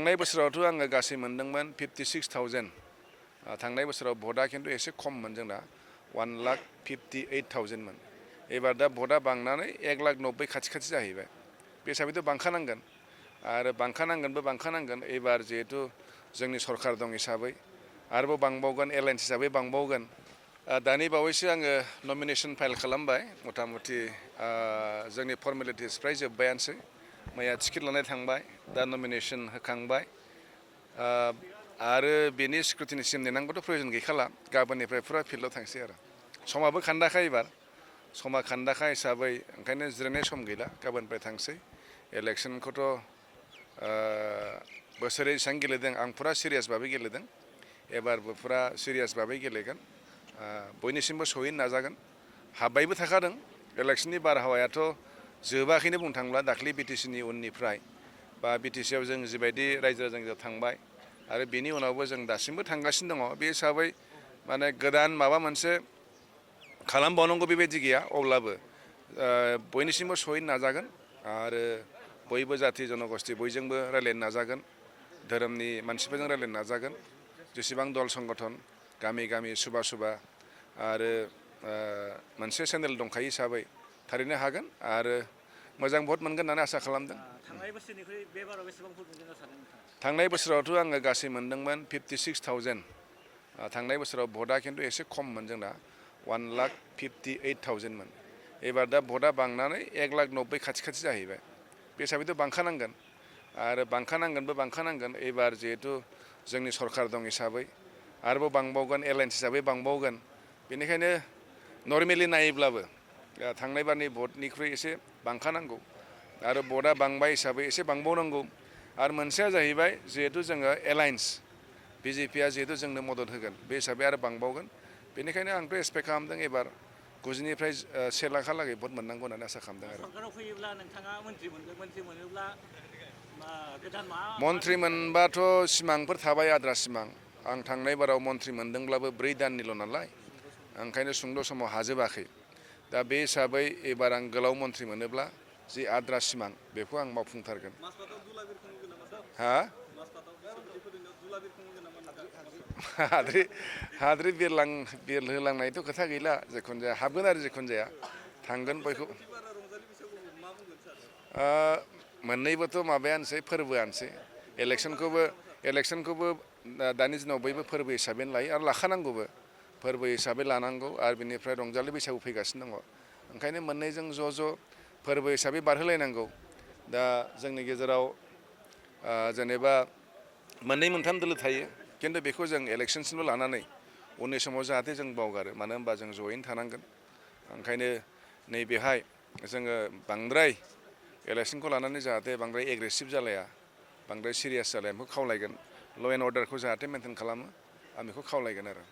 थांनाय बोसोरावथ' आङो गासै मोनदोंमोन 56,000 थांनाय बोसोराव भटआ खिन्थु एसे खममोन जोंना 1,58,000 मोन एबार दा भटआ बांनानै 1,90,000 खाथि खाथि जाहैबाय बे हिसाबैथ' बांखानांगोन आरो बांखानांगोन एबार जिहेतु जोंनि सरकार दं हिसाबै आरोबाव बांबावगोन एलायन्स हिसाबै बांबावगोन दानि बावैसो आङो नमिनेशन फाइल खालामबाय मथा मथि जोंनि फर्मेलिटिस फ्राय जोब्बायानोसै मैया टिकेट लानाय थांबाय दा नमिनेशन होखांबाय आरो बेनि स्क्रुटिनिसिम नेनांगौथ' प्रयोजन गैखाला गाबोननिफ्राय फुरा फिल्डआव थांसै आरो समाबो खान्दाखा एबार समा खान्दाखा हिसाबै ओंखायनो जिरायनाय सम गैला गाबोननिफ्राय थांसै इलेक्सनखौथ' बोसोरै जेसेबां गेलेदों आं फुरा सिरियास भाबै गेलेदों एबारबो फुरा सिरियास भाबै गेलेगोन बयनिसिमबो सहैनो नाजागोन हाबबायबो थाखादों इलेक्सननि बारहावायाथ' जोबाखैनो बुंनो थाङोब्ला दाख्लै बिटिसिनि उननिफ्राय बा बिटिसिआव जों जिबायदि रायजो राजाजों थांबाय आरो बेनि उनावबो जों दासिमबो थांगासिनो दङ बे हिसाबै माने गोदान माबा मोनसे खालामबावनांगौ बेबायदि गैया अब्लाबो बयनिसिमबो सहैनो नाजागोन आरो बयबो जाथि जनगस्ति बयजोंबो रायलायनो नाजागोन धोरोमनि मानसिफोरजों रायलायनो नाजागोन जेसेबां दल संगठन गामि गामि सुबा आरो मोनसे चेनेल दंखायो हिसाबै थारैनो हागोन आरो मोजां भट मोनगोन होननानै आसा खालामदों थांनाय बोसोरनिख्रुइ बे बाराव बेसेबां भट मोनगोन होनना सानो नोंथाङा थांनाय बोसोरावथ' आङो गासै मोनदोंमोन 56,000 थांनाय बोसोराव भटआ खिन्थु एसे खममोन जोंना 1,58,000 मोन एबार दा भटआ बांनानै 1,90,000 खाथि खाथि जाहैबाय बे हिसाबैथ' बांखानांगोन आरो बांखानांगोन एबार जिहेतु जोंनि सरकार दं हिसाबै आरोबाव बांबावगोन एलायन्स हिसाबै बांबावगोन बेनिखायनो नर्मेलि नायोब्लाबो थांनाय बारनि भटनिख्रुइ एसे बांखानांगौ आरो भटआ बांबाय हिसाबै एसे बांबावनांगौ आरो मोनसेया जाहैबाय जिहेतु जोङो एलायन्स बिजेपिआ जिहेतु जोंनो मदद होगोन बे हिसाबै आरो बांबावगोन बेनिखायनो आंथ' एक्सपेक्ट खालामदों एबार 9निफ्राय 1 लाखहालागै भट मोननांगौ होननानै आसा खालामदों आरो सरकाराव फैयोब्ला नोंथाङा मन्त्रि मोनगोन मन्त्रि मोनोब्ला गोदान मा मन्त्रि मोनबाथ' सिमांफोर थाबाय आद्रा सिमां आं थांनाय बाराव मन्त्रि मोनदोंब्लाबो 4 दाननिल' नालाय ओंखायनो सुंद' समाव हाजोबाखै दा बे हिसाबै एबार आं गोलाव मन्त्रि मोनोब्ला जि आद्रा सिमां बेखौ आं मावफुंथारगोन हा हाद्रि बिरहोलांनायथ' खोथा गैला जेखुनु जाया हाबगोन आरो जेखुनु जाया थांगोन बयखौ मोननैबोथ' माबायानोसै फोरबोआनोसै इलेक्सनखौबो दानि दिनाव बयबो फोरबो हिसाबैनो लायो आरो लाखानांगौबो फोरबो हिसाबै लानांगौ आरो बिनिफ्राय रंजालि बैसागु फैगासिनो दङ ओंखायनो मोननैजों ज' फोरबो हिसाबै बारहोलायनांगौ दा जोंनि गेजेराव जेनेबा मोननै मोनथाम दोलो थायो खिन्थु बेखौ जों इलेक्सनसिमल' लानानै उननि समाव जाहाथे जों बावगारो मानो होनबा जों ज'यैनो थानांगोन ओंखायनो नैबेहाय जोङो बांद्राय इलेक्सनखौ लानानै जाहाथे बांद्राय एग्रेसिभ जालाया बांद्राय सिरियास जालाया बेखौ खावलायगोन ल' एन्ड अर्डारखौ जाहाथे मेनटेन खालामो आं बेखौ खावलायगोन आरो